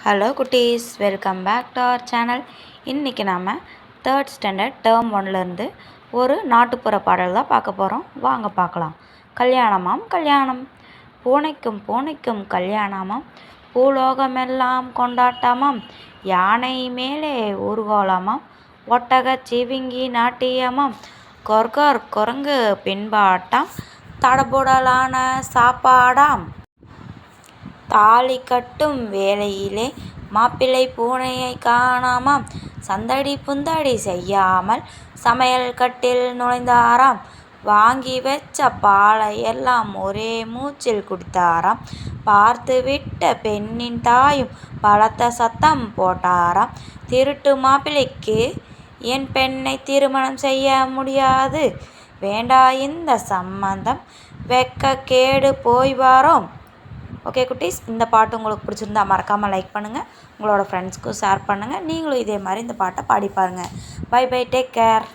Hello குட்டீஸ், welcome back to our channel. இன்றைக்கி நாம் 3rd ஸ்டாண்டர்ட் டேர்ம் 1லேருந்து ஒரு நாட்டுப்புற பாடல் தான் பார்க்க போகிறோம். வாங்க பார்க்கலாம். கல்யாணமாம் கல்யாணம், பூனைக்கும் பூனைக்கும் கல்யாணமாம், பூலோகமெல்லாம் கொண்டாட்டமாம், யானை மேலே ஊர்கோலமாம், ஒட்டக சிவிங்கி நாட்டியமாம், கொர்கொர் குரங்கு பின்பாட்டாம், தடபுடலான சாப்பாடாம். தாலி கட்டும் வேளையிலே மாப்பிள்ளை பூனையை காணாமாம், சந்தடி புந்தடி செய்யாமல் சமையல் கட்டில் நுழைந்தாராம், வாங்கி வச்ச பாலை எல்லாம் ஒரே மூச்சில் குடித்தாராம், பார்த்து விட்ட பெண்ணின் தாயும் பலத்த சத்தம் போட்டாராம், திருட்டு மாப்பிள்ளைக்கு என் பெண்ணை திருமணம் செய்ய முடியாது, வேண்டா இந்த சம்மந்தம், வெக்க கேடு போய் வாரோம். ஓகே குட்டீஸ், இந்த பாட்டு உங்களுக்கு பிடிச்சிருந்தா மறக்காமல் லைக் பண்ணுங்கள், உங்களோட ஃப்ரெண்ட்ஸ்க்கும் ஷேர் பண்ணுங்கள். நீங்களும் இதே மாதிரி இந்த பாட்டை பாடி பாருங்கள். Bye bye, take care.